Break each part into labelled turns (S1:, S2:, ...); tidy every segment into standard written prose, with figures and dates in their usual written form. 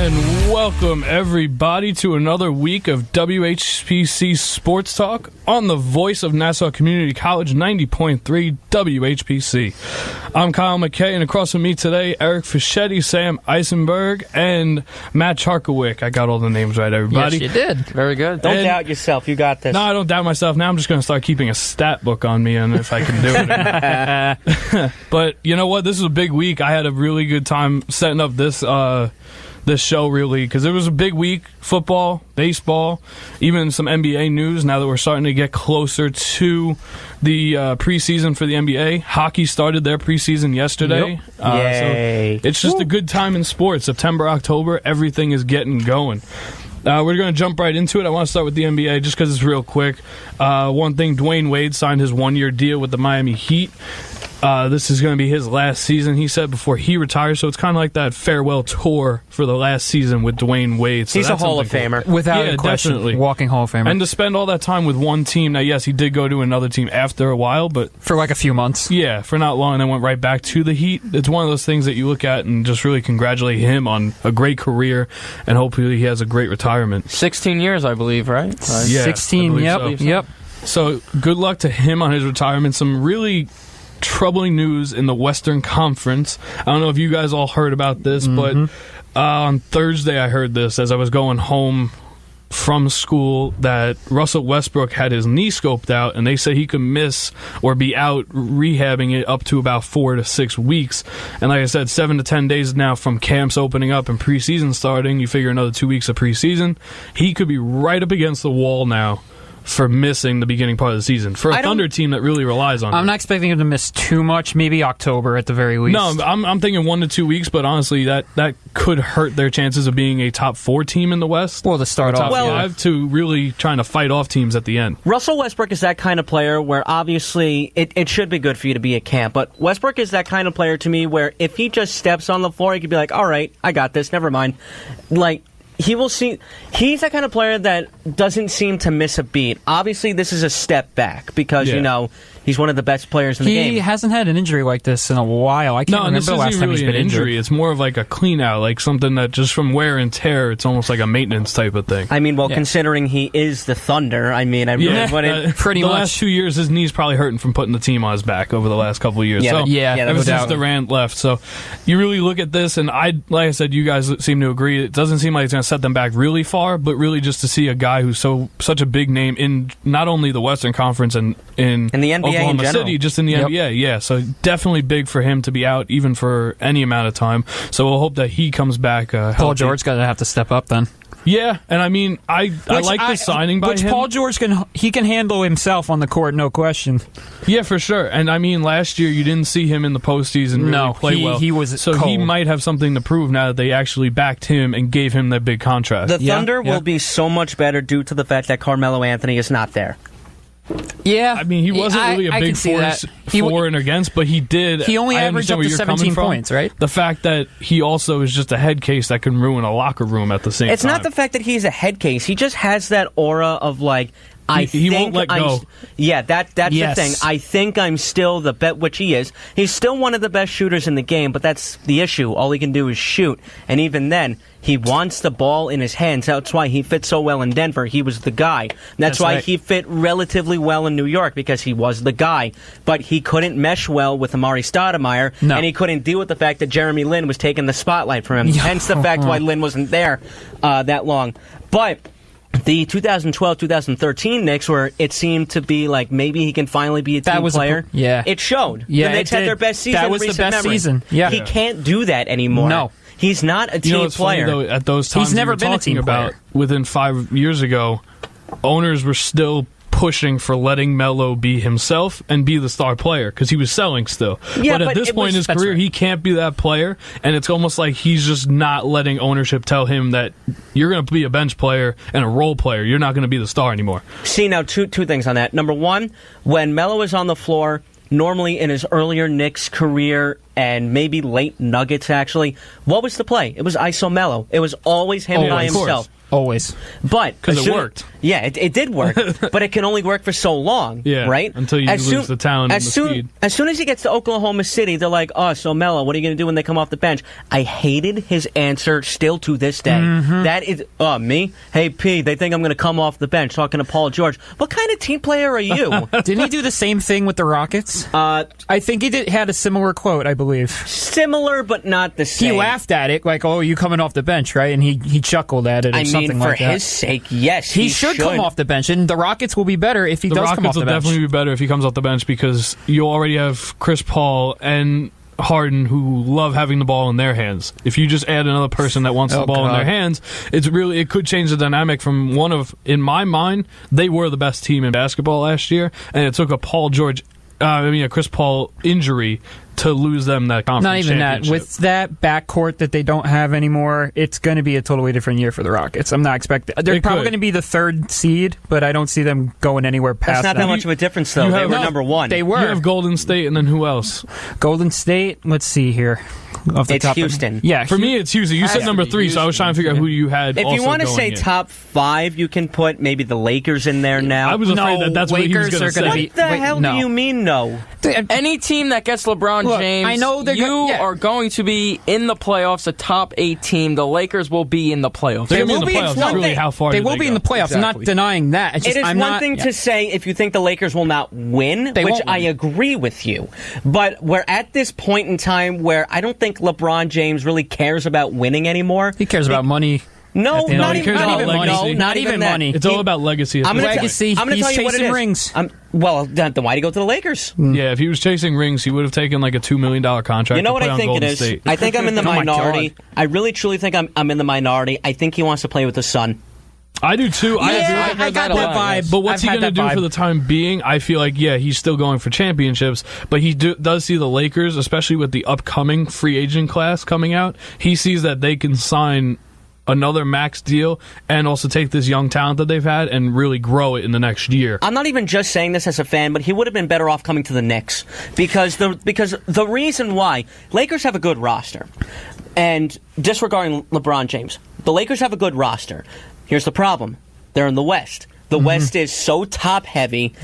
S1: And welcome everybody to another week of WHPC Sports Talk on the voice of Nassau Community College 90.3 WHPC. I'm Kyle Mackay, and across from me today, Eric Fischetti, Sam Eisenberg, and Matt Charkowick. I got all the names right, everybody.
S2: Yes, you did. Very good.
S3: Don't doubt yourself. You got this.
S1: No, I don't doubt myself. Now I'm just going to start keeping a stat book on me and if I can do it. But you know what? This is a big week. I had a really good time setting up this show, really, because it was a big week. Football, baseball, even some NBA news now that we're starting to get closer to the preseason for the NBA. Hockey started their preseason yesterday.
S3: Yep. Yay.
S1: So it's just a good time in sports. September, October, everything is getting going. We're going to jump right into it. I want to start with the NBA just because it's real quick. One thing, Dwayne Wade signed his one-year deal with the Miami Heat. This is going to be his last season, he said, before he retires. So it's kind of like that farewell tour for the last season with Dwayne Wade. So
S3: he's a Hall of Famer.
S2: Without a question.
S1: Definitely.
S2: Walking Hall of Famer.
S1: And to spend all that time with one team. Now, yes, he did go to another team after a while, but
S2: for like a few months.
S1: Yeah, for not long, and then went right back to the Heat. It's one of those things that you look at and just really congratulate him on a great career, and hopefully he has a great retirement.
S2: 16 years, I believe, right?
S1: Yeah,
S2: 16, yep.
S1: So good luck to him on his retirement. Some really troubling news in the Western Conference. I don't know if you guys all heard about this, but on Thursday I heard this as I was going home from school, that Russell Westbrook had his knee scoped out, and they said he could miss or be out rehabbing it up to about 4 to 6 weeks. And like I said, 7 to 10 days now from camps opening up and preseason starting. You figure another 2 weeks of preseason. He could be right up against the wall now for missing the beginning part of the season for a Thunder team that really relies on him.
S2: I'm not expecting him to miss too much, maybe October at the very least.
S1: No, I'm thinking 1 to 2 weeks, but honestly, that could hurt their chances of being a top 4 team in the West.
S2: Well, to start off,
S1: top 5 to really trying to fight off teams at the end.
S3: Russell Westbrook is that kind of player where obviously it should be good for you to be at camp, but Westbrook is that kind of player to me where if he just steps on the floor, he could be like, all right, I got this, never mind. Like, he will see. He's that kind of player that doesn't seem to miss a beat. Obviously, this is a step back because, he's one of the best players in the game.
S2: He hasn't had an injury like this in a while. I can't remember the last time he's been injured.
S1: It's more of like a clean out, like something that just from wear and tear, it's almost like a maintenance type of thing.
S3: I mean, considering he is the Thunder,
S1: pretty much. The last 2 years, his knee's probably hurting from putting the team on his back over the last couple of years. Ever since Durant left. So you really look at this, and like I said, you guys seem to agree. It doesn't seem like it's going to set them back really far, but really just to see a guy who's such a big name in not only the Western Conference and in
S3: the NBA
S1: Oklahoma City, just in the NBA. Yeah, so definitely big for him to be out even for any amount of time. So we'll hope that he comes back healthy.
S2: Paul George got to have to step up then.
S1: Yeah, and I mean, I like the signing by him.
S2: Paul George can handle himself on the court, no question.
S1: Yeah, for sure. And I mean, last year you didn't see him in the postseason really play well.
S2: He was
S1: so
S2: cold.
S1: He might have something to prove now that they actually backed him and gave him that big contract.
S3: The Thunder will be so much better due to the fact that Carmelo Anthony is not there.
S2: Yeah,
S1: I mean, he wasn't really a big force for and against, but he did.
S2: He only averaged up to 17 points, right?
S1: The fact that he also is just a head case that can ruin a locker room at the same time.
S3: It's not the fact that he's a head case. He just has that aura of like,
S1: he won't let go.
S3: That's the thing. I think I'm still the bet, which he is. He's still one of the best shooters in the game, but that's the issue. All he can do is shoot, and even then, he wants the ball in his hands. That's why he fit so well in Denver. He was the guy. That's why he fit relatively well in New York, because he was the guy. But he couldn't mesh well with Amari Stoudemire, and he couldn't deal with the fact that Jeremy Lin was taking the spotlight from him. Hence the fact why Lin wasn't there that long. But the 2012-2013 Knicks, where it seemed to be like maybe he can finally be a team player, it showed.
S2: Yeah,
S3: the Knicks had their best season.
S2: That was the best season. Yeah.
S3: He can't do that anymore.
S2: No.
S3: He's not a team player.
S1: Funny, though, at those times
S2: he's never been a team player.
S1: Within 5 years ago, owners were still pushing for letting Melo be himself and be the star player because he was selling still.
S3: Yeah,
S1: but at this point in his career, he can't be that player, and it's almost like he's just not letting ownership tell him that you're going to be a bench player and a role player. You're not going to be the star anymore.
S3: See, now, two things on that. Number one, when Melo is on the floor, normally in his earlier Knicks career and maybe late Nuggets, actually, what was the play? It was ISO Melo. It was always him by himself.
S2: Always.
S3: But
S1: because it worked.
S3: Yeah, it did work, but it can only work for so long, right?
S1: Until you lose the talent and the speed.
S3: As soon as he gets to Oklahoma City, they're like, oh, so Melo, what are you going to do when they come off the bench? I hated his answer still to this day. Mm-hmm. That is, me? Hey, P, they think I'm going to come off the bench, talking to Paul George. What kind of team player are you?
S2: Didn't he do the same thing with the Rockets? I think he had a similar quote, I believe.
S3: Similar, but not the same.
S2: He laughed at it, like, oh, you coming off the bench, right? And he chuckled at it or something like that.
S3: For his sake, yes,
S2: he should come off the bench, and the Rockets will be better if he does come off the bench.
S1: The Rockets will definitely be better if he comes off the bench because you already have Chris Paul and Harden who love having the ball in their hands. If you just add another person that wants the ball in their hands, it could change the dynamic from in my mind, they were the best team in basketball last year, and it took a Chris Paul injury to lose them that conference
S2: Not even
S1: championship.
S2: that. With that backcourt that they don't have anymore, it's going to be a totally different year for the Rockets. I'm not expecting... They're probably going to be the third seed, but I don't see them going anywhere past
S3: that. That's not that much of a difference, though. They were number one.
S2: They were.
S1: You have Golden State, and then who else?
S2: Golden State, let's see here.
S3: It's Houston.
S2: Yeah.
S1: For me, it's Houston. You said number 3, so I was trying to figure out who you had.
S3: If you want to say top 5, you can put maybe the Lakers in there now.
S1: I was afraid that's what he was going to say.
S3: What the hell do you mean, no?
S4: Any team that gets LeBron James,
S2: I know
S4: are going to be in the playoffs, a top 8 team. The Lakers will be in the playoffs.
S1: They will be in the playoffs. It's really how far
S2: they will be in the playoffs.
S4: Exactly.
S2: I'm not denying that.
S3: It is one thing to say if you think the Lakers will not win, which I agree with you. But we're at this point in time where I don't think LeBron James really cares about winning anymore.
S2: He cares about money.
S3: No, not even money.
S2: Not even money.
S1: It's all about legacy.
S3: I'm going to tell you what it is.
S2: Rings.
S3: Well, then why'd he go to the Lakers?
S1: Yeah, if he was chasing rings, he would have taken like a $2 million contract.
S3: You know what I think it is?
S1: State.
S3: I think I'm in the minority. I really, truly think I'm in the minority. I think he wants to play with the Sun.
S1: I do too.
S2: I got that vibe.
S1: But what's he going to do for the time being? I feel like, he's still going for championships, but he does see the Lakers, especially with the upcoming free agent class coming out. He sees that they can sign another max deal and also take this young talent that they've had and really grow it in the next year.
S3: I'm not even just saying this as a fan, but he would have been better off coming to the Knicks because the reason why Lakers have a good roster, and disregarding LeBron James, the Lakers have a good roster. Here's the problem. They're in the West. The West is so top-heavy,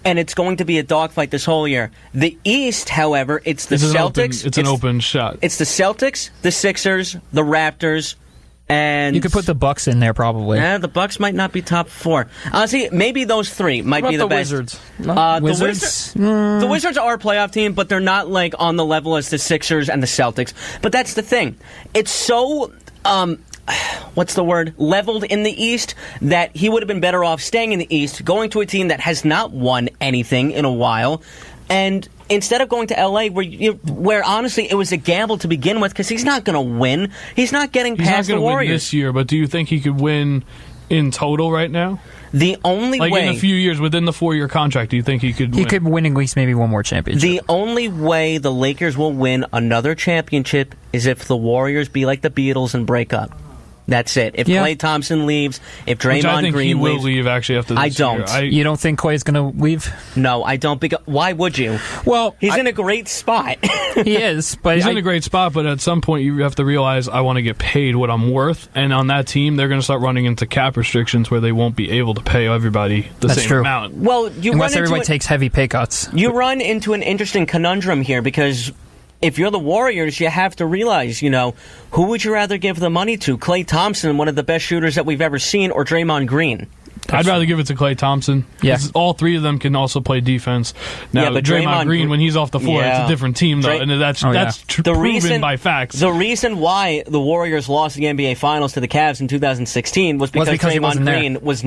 S3: and it's going to be a dogfight this whole year. The East, however, it's the Celtics.
S1: It's an open shot.
S3: It's the Celtics, the Sixers, the Raptors, and...
S2: You could put the Bucks in there, probably.
S3: Yeah, the Bucks might not be top 4. Honestly, maybe those 3 might be the best.
S4: Wizards?
S2: Wizards?
S3: The Wizards are a playoff team, but they're not like on the level as the Sixers and the Celtics. But that's the thing. It's so... what's the word? Leveled in the East that he would have been better off staying in the East, going to a team that has not won anything in a while, and instead of going to L.A., where honestly it was a gamble to begin with because he's not going to win. He's not getting past the Warriors.
S1: He's not going to win this year, but do you think he could win in total right now?
S3: The only way...
S1: in a few years, within the 4-year contract, do you think he could win?
S2: He could win at least maybe one more championship.
S3: The only way the Lakers will win another championship is if the Warriors be like the Beatles and break up. That's it. If Klay Thompson leaves, if Draymond
S1: Which I think
S3: Green
S1: he will
S3: leaves,
S1: leave actually after this
S3: I don't.
S1: year.
S2: You don't think Klay's going to leave?
S3: No, I don't. Because why would you?
S2: Well,
S3: he's in a great spot.
S2: He is, but
S1: he's in a great spot. But at some point, you have to realize I want to get paid what I'm worth. And on that team, they're going to start running into cap restrictions where they won't be able to pay everybody the same amount.
S3: Well,
S2: unless everybody takes heavy pay cuts.
S3: You run into an interesting conundrum here because if you're the Warriors, you have to realize, who would you rather give the money to? Klay Thompson, one of the best shooters that we've ever seen, or Draymond Green?
S1: I'd rather give it to Klay Thompson.
S2: Yeah.
S1: All 3 of them can also play defense. Now,
S3: but
S1: Draymond Green, when he's off the floor, it's a different team, though, and that's proven by facts.
S3: The reason why the Warriors lost the NBA Finals to the Cavs in 2016 was because Draymond Green was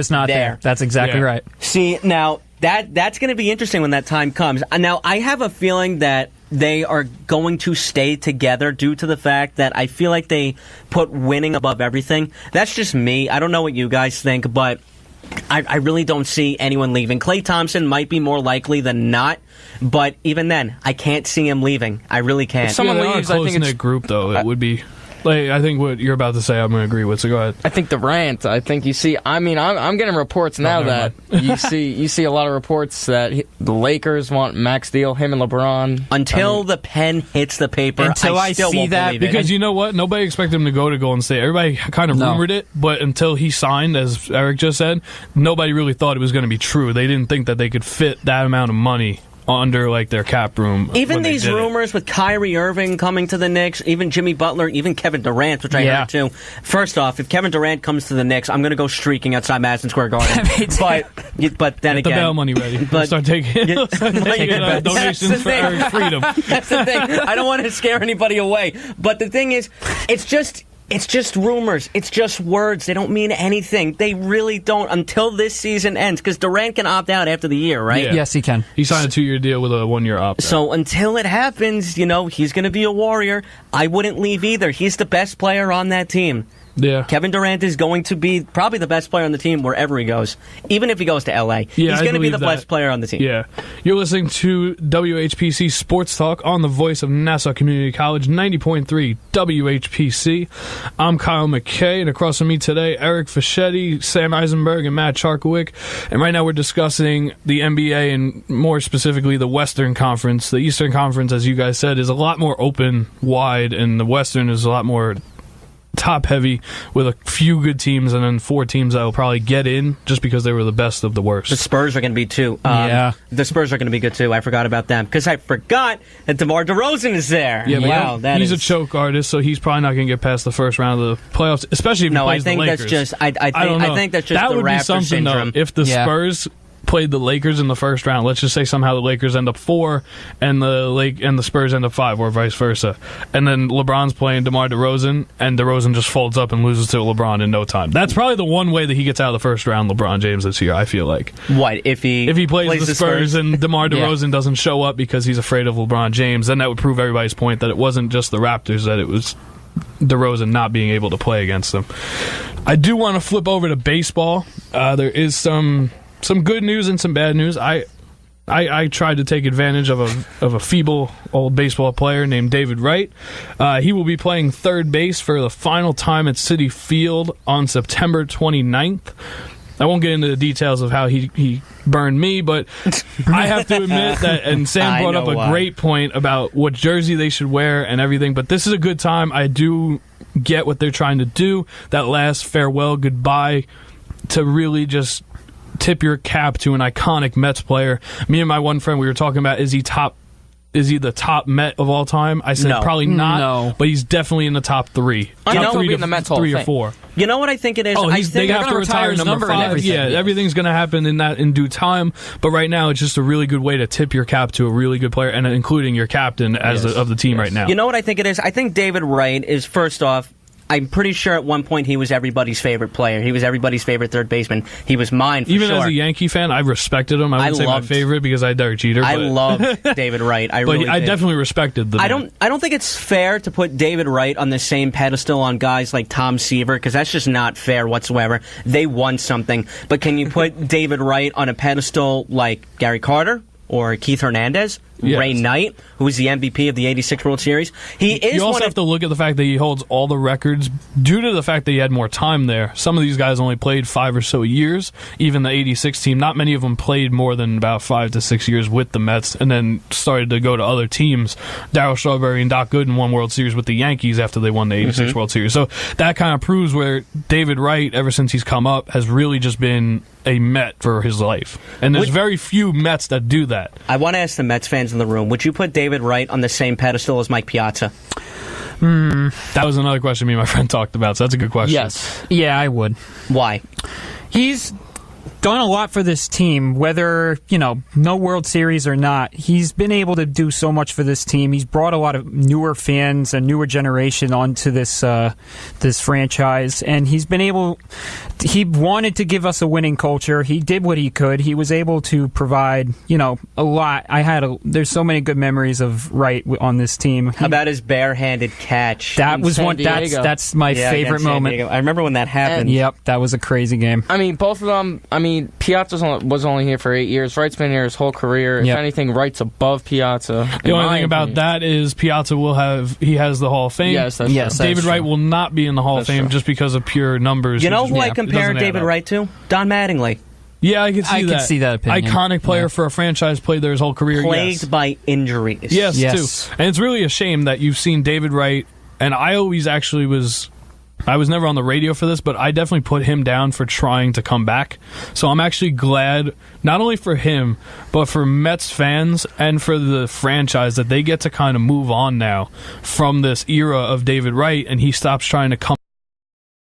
S3: not there.
S2: That's exactly right.
S3: See, now, that's going to be interesting when that time comes. Now, I have a feeling that they are going to stay together due to the fact that I feel like they put winning above everything. That's just me. I don't know what you guys think, but I really don't see anyone leaving. Klay Thompson might be more likely than not, but even then, I can't see him leaving. I really can't.
S4: If someone leaves, I think it's...
S1: group, though, it would be... I think what you're about to say, I'm going to agree with. So go ahead.
S4: I think I'm getting reports now that you see a lot of reports that The Lakers want max deal, him and LeBron.
S3: Until the pen hits the paper,
S2: until I
S3: still
S2: see
S3: won't
S2: that,
S3: believe it.
S1: Because you know what? Nobody expected him to go to Golden State. Everybody kind of rumored it, but until he signed, as Eric just said, nobody really thought it was going to be true. They didn't think that they could fit that amount of money under like their cap room.
S3: Even these rumors with Kyrie Irving coming to the Knicks, even Jimmy Butler, even Kevin Durant, which I heard too. First off, if Kevin Durant comes to the Knicks, I'm going to go streaking outside Madison Square Garden. but then
S1: Get the bail money ready. Start taking donations for Eric's freedom.
S3: That's the thing. I don't want to scare anybody away. But the thing is, it's just rumors. It's just words. They don't mean anything. They really don't until this season ends. Because Durant can opt out after the year, right?
S2: Yeah. Yes, he can.
S1: He signed a 2-year deal with a 1-year opt-out.
S3: So until it happens, he's going to be a Warrior. I wouldn't leave either. He's the best player on that team.
S1: Yeah.
S3: Kevin Durant is going to be probably the best player on the team wherever he goes. Even if he goes to L.A. He's going to be the best player on the team.
S1: Yeah. You're listening to WHPC Sports Talk on the voice of Nassau Community College, 90.3 WHPC. I'm Kyle Mackay, and across from me today, Eric Fischetti, Sam Eisenberg, and Matt Charkowick. And right now we're discussing the NBA and more specifically the Western Conference. The Eastern Conference, as you guys said, is a lot more open, wide, and the Western is a lot more top heavy with a few good teams and then 4 teams that will probably get in just because they were the best of the worst.
S3: The Spurs are going to be too. The Spurs are going to be good too. I forgot about them because I forgot that DeMar DeRozan is there.
S1: Yeah, wow, he's a choke artist, so he's probably not going to get past the first round of the playoffs, especially if he plays the Lakers.
S3: I think that's just
S1: that
S3: the
S1: would
S3: Raptor
S1: be something
S3: syndrome.
S1: Though, if the Spurs played the Lakers in the first round. Let's just say somehow the Lakers end up 4 and the Spurs end up 5, or vice versa. And then LeBron's playing DeMar DeRozan, and DeRozan just folds up and loses to LeBron in no time. That's probably the one way that he gets out of the first round, LeBron James, this year, I feel like.
S3: What, if he
S1: plays the Spurs and DeMar DeRozan doesn't show up because he's afraid of LeBron James, then that would prove everybody's point that it wasn't just the Raptors, that it was DeRozan not being able to play against them. I do want to flip over to baseball. There is some good news and some bad news. I tried to take advantage of a feeble old baseball player named David Wright. He will be playing third base for the final time at Citi Field on September 29th. I won't get into the details of how he burned me, but I have to admit that, and Sam brought up a great point about what jersey they should wear and everything, but this is a good time. I do get what they're trying to do, that last farewell goodbye, to really just tip your cap to an iconic Mets player. Me and my one friend, we were talking about, is he the top Met of all time? I said
S3: no.
S1: Probably not, but he's definitely in the top 3.
S4: Top 3 in the Mets Hall
S1: 3 or 4.
S3: You know what I think it is?
S1: I think
S3: they
S1: have to retire number 5. Yeah, everything's going to happen in due time. But right now, it's just a really good way to tip your cap to a really good player, and including your captain of the team right now.
S3: You know what I think it is? I think David Wright is, first off, I'm pretty sure at one point he was everybody's favorite player. He was everybody's favorite third baseman. He was mine for
S1: Even
S3: sure.
S1: As a Yankee fan, I respected him. I wouldn't say my favorite because I had Derek Jeter.
S3: I loved David Wright. I
S1: definitely respected the man.
S3: I don't think it's fair to put David Wright on the same pedestal on guys like Tom Seaver, because that's just not fair whatsoever. They won something. But can you put David Wright on a pedestal like Gary Carter or Keith Hernandez? Yes. Ray Knight, who was the MVP of the '86 World Series. You
S1: also have to look at the fact that he holds all the records due to the fact that he had more time there. Some of these guys only played 5 or so years. Even the '86 team, not many of them played more than about 5 to 6 years with the Mets, and then started to go to other teams. Darryl Strawberry and Doc Gooden won World Series with the Yankees after they won the '86 World Series. So that kind of proves where David Wright, ever since he's come up, has really just been a Met for his life. And there's very few Mets that do that.
S3: I want to ask the Mets fans in the room, would you put David Wright on the same pedestal as Mike Piazza?
S1: That was another question me and my friend talked about, so that's a good question.
S2: Yes. Yeah, I would.
S3: Why?
S2: He's done a lot for this team, whether, no World Series or not. He's been able to do so much for this team. He's brought a lot of newer fans, a newer generation onto this franchise, and he wanted to give us a winning culture. He did what he could. He was able to provide, a lot. There's so many good memories of Wright on this team.
S3: How about his barehanded catch?
S2: That was one. That's my favorite moment.
S3: I remember when that happened.
S2: Yep, that was a crazy game.
S4: I mean, both of them. Piazza was only here for 8 years. Wright's been here his whole career. If anything, Wright's above Piazza.
S1: The only thing about that is Piazza he has the Hall of Fame.
S4: Yes, that's true.
S1: David Wright will not be in the Hall of Fame just because of pure numbers.
S3: You know who I compare David Wright to? Don Mattingly.
S1: Yeah, I can see that
S2: opinion.
S1: Iconic player for a franchise, played there his whole career.
S3: Plagued by injuries.
S1: Yes, too. And it's really a shame that you've seen David Wright, and I always actually I was never on the radio for this, but I definitely put him down for trying to come back. So I'm actually glad, not only for him, but for Mets fans and for the franchise, that they get to kind of move on now from this era of David Wright, and he stops trying to come